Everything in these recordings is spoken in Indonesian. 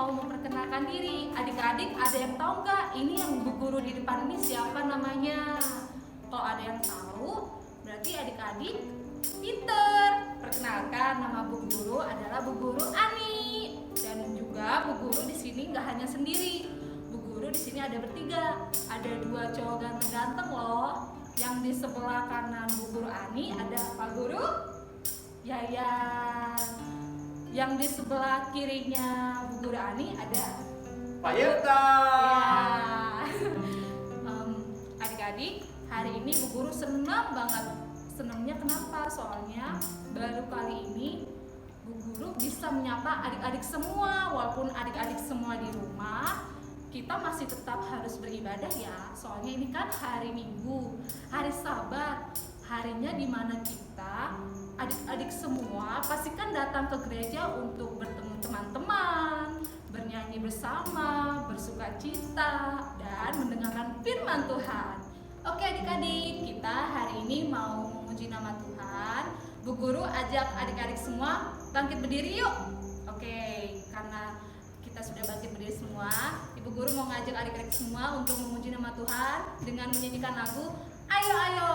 mau memperkenalkan diri. Adik-adik, ada yang tahu nggak ini yang Bu Guru di depan ini siapa namanya? Kalau ada yang tahu, berarti adik-adik pinter. Perkenalkan, nama Bu Guru adalah Bu Guru Ani. Dan juga Bu Guru di sini nggak hanya sendiri. Bu Guru di sini ada bertiga. Ada 2 cowok ganteng-ganteng loh. Yang di sebelah kanan Bu Guru Ani ada Pak Guru Yayan. Yang di sebelah kirinya Bu Guru Ani ada Pak Yeta. Ya. Adik-adik, hari ini Bu Guru senang banget. Senangnya kenapa? Soalnya baru kali ini Bu Guru bisa menyapa adik-adik semua. Walaupun adik-adik semua di rumah, kita masih tetap harus beribadah ya. Soalnya ini kan hari Minggu, hari Sabat, harinya dimana kita adik-adik semua pastikan datang ke gereja untuk bertemu teman-teman, bernyanyi bersama, bersuka cita, dan mendengarkan firman Tuhan. Oke adik-adik, kita hari ini mau memuji nama Tuhan. Bu Guru ajak adik-adik semua bangkit berdiri yuk. Oke, karena kita sudah bangkit berdiri semua, Ibu Guru mau ngajak adik-adik semua untuk memuji nama Tuhan dengan menyanyikan lagu Ayo Ayo.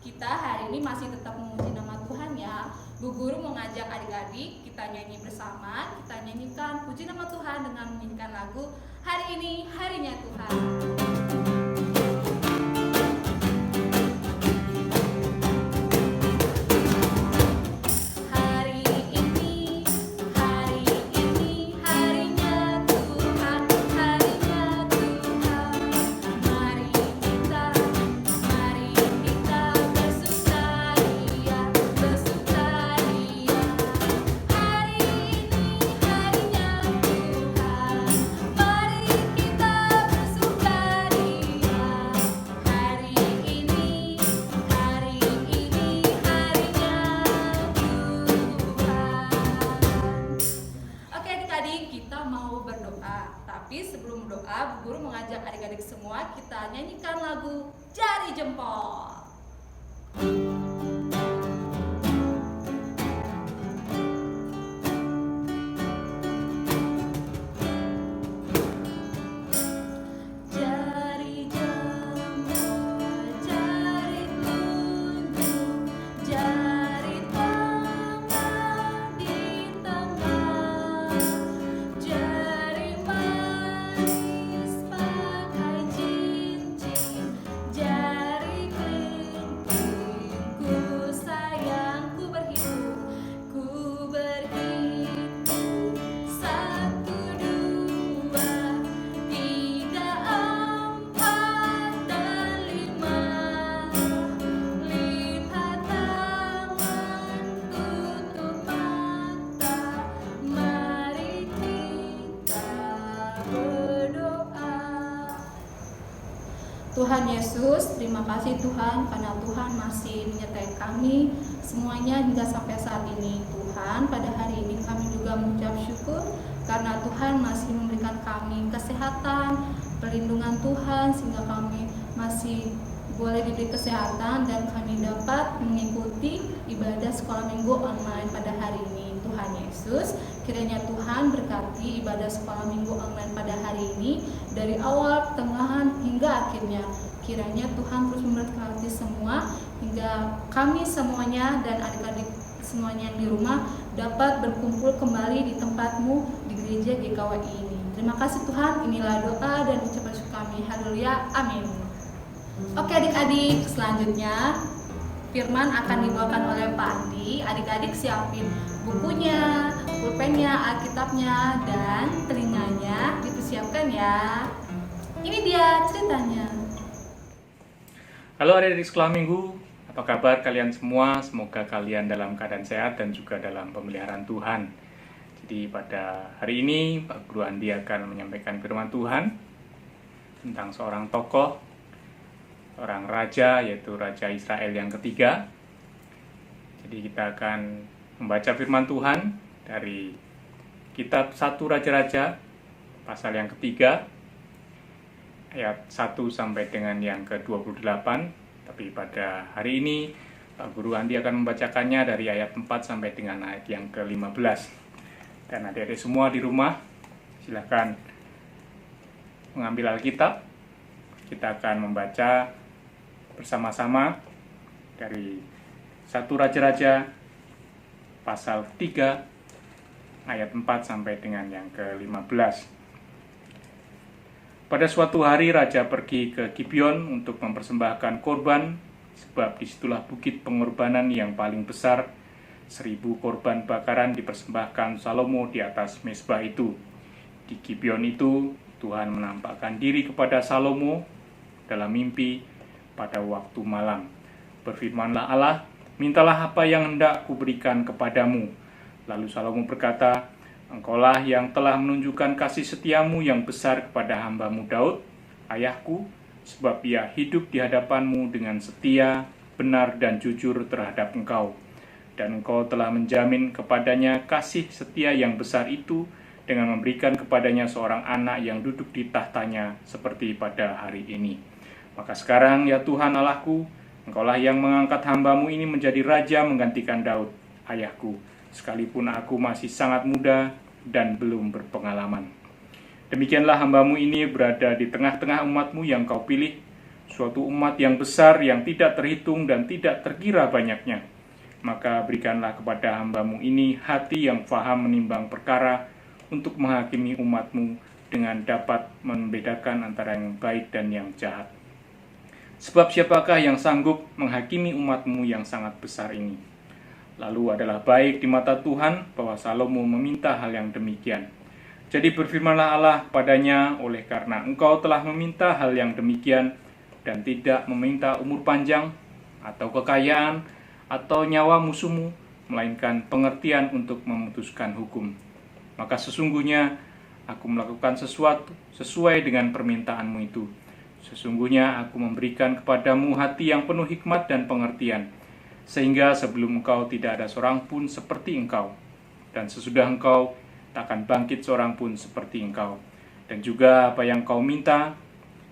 Kita hari ini masih tetap memuji nama Tuhan ya. Bu Guru mau ngajak adik-adik kita nyanyi bersama. Kita nyanyikan puji nama Tuhan dengan menyanyikan lagu Hari Ini Harinya Tuhan. Tapi sebelum doa, Bu Guru mengajak adik-adik semua kita nyanyikan lagu Jari Jempol. Tuhan Yesus, terima kasih Tuhan karena Tuhan masih menyertai kami semuanya hingga sampai saat ini. Tuhan, pada hari ini kami juga mengucap syukur karena Tuhan masih memberikan kami kesehatan, perlindungan Tuhan sehingga kami masih boleh diberi kesehatan dan kami dapat mengikuti ibadah sekolah minggu online pada hari ini. Tuhan Yesus, kiranya Tuhan berkati ibadah sekolah minggu online pada hari ini dari awal, pertengahan hingga akhirnya. Kiranya Tuhan terus memberkati semua hingga kami semuanya dan adik-adik semuanya yang di rumah dapat berkumpul kembali di tempatmu di gereja GKWI ini. Terima kasih Tuhan, inilah doa dan ucapan syukur kami. Haleluya, amin. Oke adik-adik, selanjutnya firman akan dibawakan oleh Pak Andi. Adik-adik siapin bukunya, pulpennya, alkitabnya, dan telinganya dipersiapkan ya. Ini dia ceritanya. Halo adik-adik sekolah minggu, apa kabar kalian semua? Semoga kalian dalam keadaan sehat dan juga dalam pemeliharaan Tuhan. Jadi pada hari ini Pak Guru Andi akan menyampaikan firman Tuhan tentang seorang tokoh, seorang raja, yaitu Raja Israel yang ketiga. Jadi kita akan membaca firman Tuhan dari kitab 1 Raja-Raja pasal yang ketiga, ayat 1 sampai dengan yang ke-28. Tapi pada hari ini Pak Guru Andi akan membacakannya dari ayat 4 sampai dengan ayat yang ke-15. Dan adik-adik semua di rumah, silakan mengambil Alkitab. Kita akan membaca bersama-sama dari 1 Raja-Raja pasal 3 ayat 4 sampai dengan yang ke-15. Pada suatu hari raja pergi ke Gibeon untuk mempersembahkan korban, sebab disitulah bukit pengorbanan yang paling besar. 1000 korban bakaran dipersembahkan Salomo di atas mezbah itu. Di Gibeon itu Tuhan menampakkan diri kepada Salomo dalam mimpi pada waktu malam. Berfirmanlah Allah, mintalah apa yang hendak kuberikan kepadamu. Lalu Salomo berkata, Engkaulah yang telah menunjukkan kasih setiamu yang besar kepada hambamu Daud, ayahku, sebab ia hidup di hadapanmu dengan setia, benar dan jujur terhadap engkau. Dan engkau telah menjamin kepadanya kasih setia yang besar itu dengan memberikan kepadanya seorang anak yang duduk di tahtanya seperti pada hari ini. Maka sekarang ya Tuhan Allahku, engkaulah yang mengangkat hambamu ini menjadi raja menggantikan Daud, ayahku, sekalipun aku masih sangat muda dan belum berpengalaman. Demikianlah hambamu ini berada di tengah-tengah umatmu yang kau pilih, suatu umat yang besar yang tidak terhitung dan tidak terkira banyaknya. Maka berikanlah kepada hambamu ini hati yang faham menimbang perkara untuk menghakimi umatmu dengan dapat membedakan antara yang baik dan yang jahat. Sebab siapakah yang sanggup menghakimi umatmu yang sangat besar ini? Lalu adalah baik di mata Tuhan bahwa Salomo meminta hal yang demikian. Jadi berfirmanlah Allah kepadanya, oleh karena engkau telah meminta hal yang demikian dan tidak meminta umur panjang atau kekayaan atau nyawa musuhmu, melainkan pengertian untuk memutuskan hukum. Maka sesungguhnya aku melakukan sesuatu sesuai dengan permintaanmu itu. Sesungguhnya aku memberikan kepadamu hati yang penuh hikmat dan pengertian, sehingga sebelum engkau tidak ada seorang pun seperti engkau, dan sesudah engkau takkan bangkit seorang pun seperti engkau. Dan juga apa yang kau minta,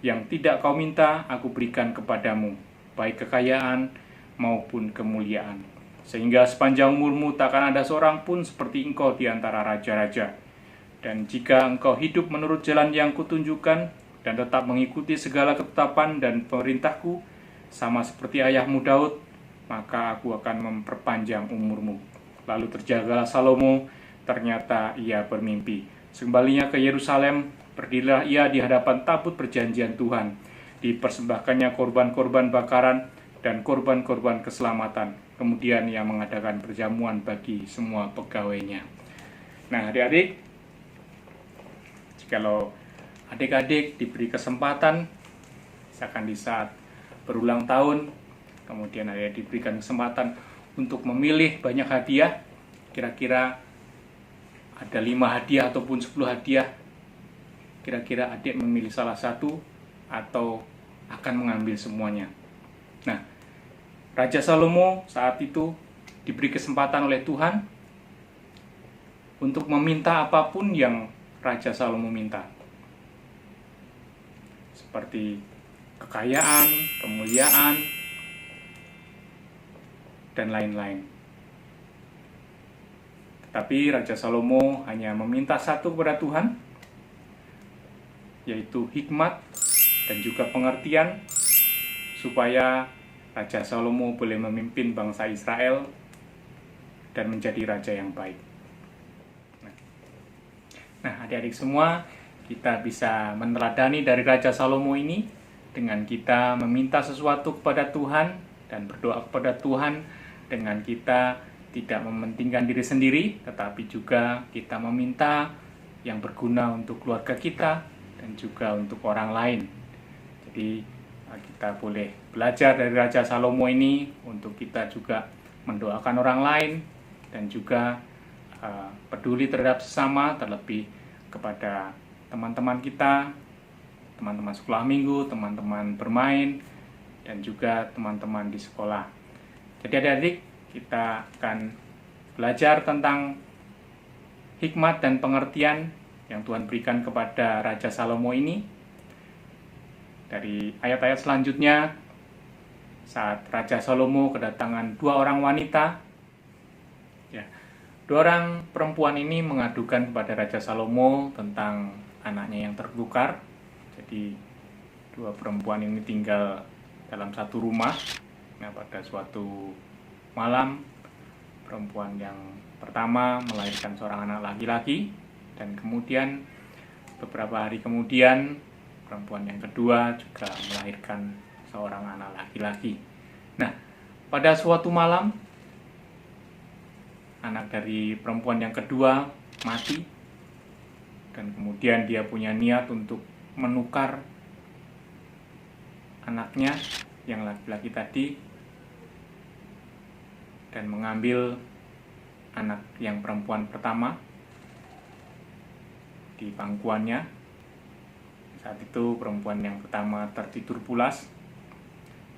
yang tidak kau minta, aku berikan kepadamu, baik kekayaan maupun kemuliaan. Sehingga sepanjang umurmu takkan ada seorang pun seperti engkau di antara raja-raja. Dan jika engkau hidup menurut jalan yang kutunjukkan, dan tetap mengikuti segala ketetapan dan perintahku, sama seperti ayahmu Daud, maka aku akan memperpanjang umurmu. Lalu terjagalah Salomo, ternyata ia bermimpi. Sekembalinya ke Yerusalem, berdirilah ia di hadapan tabut perjanjian Tuhan. Dipersembahkannya korban-korban bakaran dan korban-korban keselamatan. Kemudian ia mengadakan perjamuan bagi semua pegawainya. Nah adik-adik, jikalau adik-adik diberi kesempatan, misalkan di saat berulang tahun, kemudian ada diberikan kesempatan untuk memilih banyak hadiah, kira-kira ada 5 hadiah ataupun 10 hadiah, kira-kira adik memilih salah satu atau akan mengambil semuanya. Nah, Raja Salomo saat itu diberi kesempatan oleh Tuhan untuk meminta apapun yang Raja Salomo minta, seperti kekayaan, kemuliaan, dan lain-lain. Tetapi Raja Salomo hanya meminta satu kepada Tuhan, yaitu hikmat dan juga pengertian, supaya Raja Salomo boleh memimpin bangsa Israel dan menjadi raja yang baik. Nah, adik-adik semua, kita bisa meneladani dari Raja Salomo ini dengan kita meminta sesuatu kepada Tuhan dan berdoa kepada Tuhan, dengan kita tidak mementingkan diri sendiri, tetapi juga kita meminta yang berguna untuk keluarga kita dan juga untuk orang lain. Jadi kita boleh belajar dari Raja Salomo ini untuk kita juga mendoakan orang lain dan juga peduli terhadap sesama, terlebih kepada teman-teman kita, teman-teman sekolah minggu, teman-teman bermain, dan juga teman-teman di sekolah. Jadi adik-adik, kita akan belajar tentang hikmat dan pengertian yang Tuhan berikan kepada Raja Salomo ini. Dari ayat-ayat selanjutnya, saat Raja Salomo kedatangan dua orang wanita, dua orang perempuan ini mengadukan kepada Raja Salomo tentang anaknya yang tertukar. Jadi dua perempuan ini tinggal dalam satu rumah. Nah, pada suatu malam, perempuan yang pertama melahirkan seorang anak laki-laki, dan kemudian beberapa hari kemudian perempuan yang kedua juga melahirkan seorang anak laki-laki. Nah, pada suatu malam anak dari perempuan yang kedua mati, dan kemudian dia punya niat untuk menukar anaknya yang laki-laki tadi dan mengambil anak yang perempuan pertama di pangkuannya. Saat itu perempuan yang pertama tertidur pulas,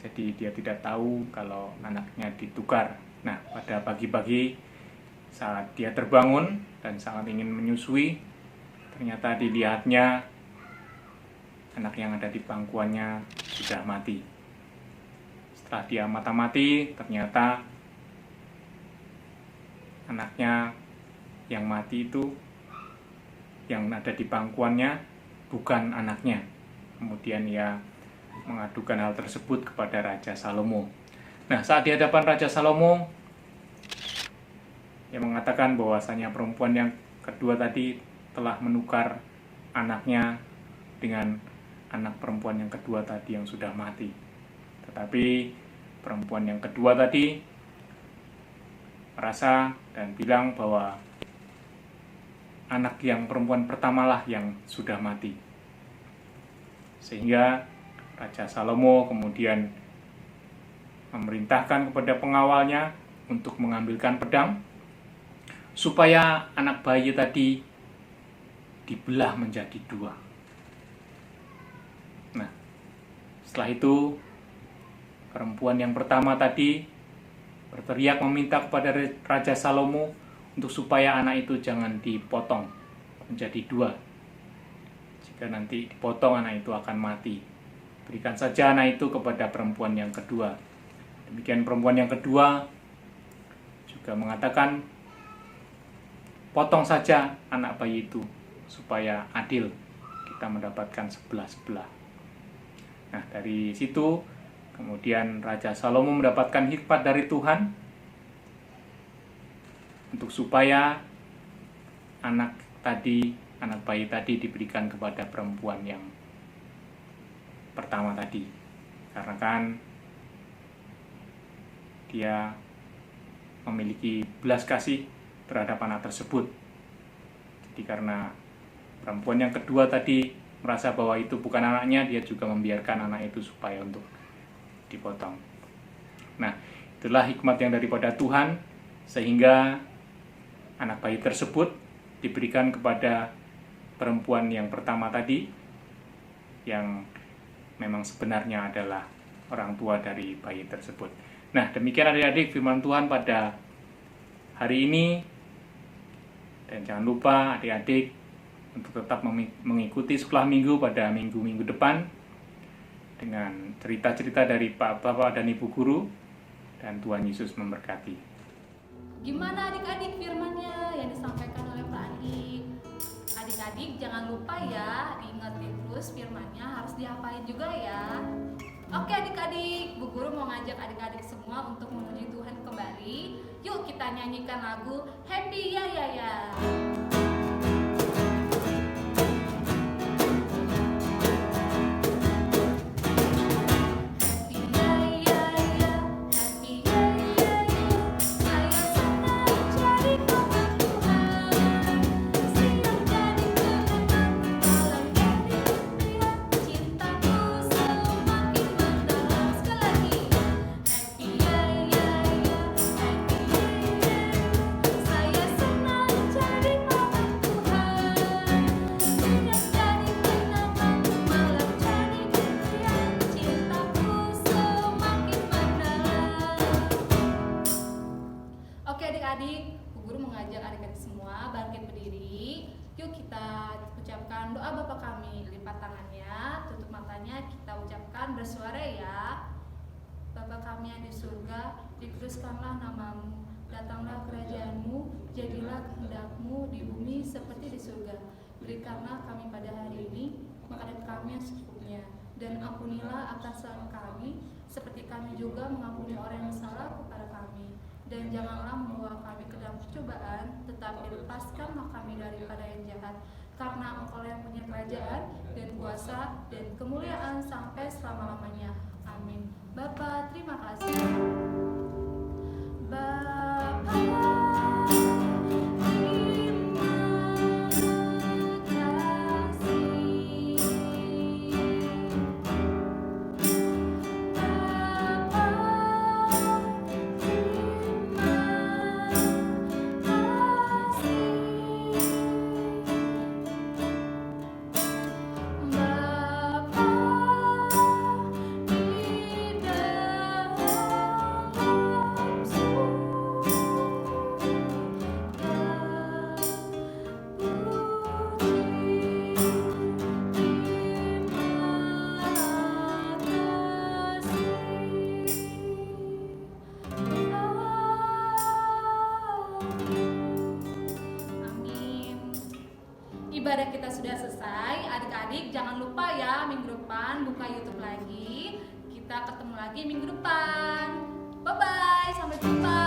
jadi dia tidak tahu kalau anaknya ditukar. Nah, pada pagi-pagi saat dia terbangun dan sangat ingin menyusui, ternyata dilihatnya anak yang ada di pangkuannya sudah mati. Setelah dia mata-mati, ternyata anaknya yang mati itu, yang ada di pangkuannya, bukan anaknya. Kemudian ia mengadukan hal tersebut kepada Raja Salomo. Nah, saat di hadapan Raja Salomo, ia mengatakan bahwasanya perempuan yang kedua tadi telah menukar anaknya dengan anak perempuan yang kedua tadi yang sudah mati. Tetapi perempuan yang kedua tadi merasa dan bilang bahwa anak yang perempuan pertamalah yang sudah mati. Sehingga Raja Salomo kemudian memerintahkan kepada pengawalnya untuk mengambilkan pedang supaya anak bayi tadi dibelah menjadi dua. Nah, setelah itu perempuan yang pertama tadi berteriak meminta kepada Raja Salomo untuk supaya anak itu jangan dipotong menjadi dua. Jika nanti dipotong, anak itu akan mati. Berikan saja anak itu kepada perempuan yang kedua. Demikian perempuan yang kedua juga mengatakan, potong saja anak bayi itu supaya adil, kita mendapatkan sebelah-sebelah. Nah, dari situ kemudian Raja Salomo mendapatkan hikmat dari Tuhan untuk supaya anak bayi tadi diberikan kepada perempuan yang pertama tadi. Karena kan dia memiliki belas kasih terhadap anak tersebut. Jadi karena perempuan yang kedua tadi merasa bahwa itu bukan anaknya, dia juga membiarkan anak itu supaya untuk dipotong. Nah, itulah hikmat yang daripada Tuhan, sehingga anak bayi tersebut diberikan kepada perempuan yang pertama tadi, yang memang sebenarnya adalah orang tua dari bayi tersebut. Nah, demikian adik-adik firman Tuhan pada hari ini. Dan jangan lupa adik-adik untuk tetap mengikuti sekolah minggu pada minggu-minggu depan dengan cerita-cerita dari Pak Bapak dan Ibu Guru, dan Tuhan Yesus memberkati. Gimana adik-adik firman-nya yang disampaikan oleh Pak Andi? Adik-adik jangan lupa ya, diingetin terus firman-nya, harus dihafalin juga ya. Oke adik-adik, Bu Guru mau ngajak adik-adik semua untuk memuji Tuhan kembali. Yuk kita nyanyikan lagu Happy Ya Ya Ya. Oke adik-adik, Bu Guru mengajak adik-adik semua bangkit berdiri. Yuk kita ucapkan doa Bapa kami. Lipat tangannya, tutup matanya, kita ucapkan bersuara ya. Bapa kami yang di surga, dikuduskanlah namamu. Datanglah kerajaanmu, jadilah kehendak-Mu di bumi seperti di surga. Berikanlah kami pada hari ini makanan kami yang secukupnya. Dan ampunilah atas kesalahan kami, seperti kami juga mengampuni orang yang salah kepada kami. Dan janganlah membawa kami ke dalam percobaan, tetapi lepaskanlah kami daripada yang jahat. Karena Engkau yang punya kerajaan dan kuasa dan kemuliaan sampai selama-lamanya. Amin. Bapa, terima kasih. Bapa, ibadah kita sudah selesai. Adik-adik jangan lupa ya, minggu depan buka YouTube lagi. Kita ketemu lagi minggu depan. Bye bye, sampai jumpa.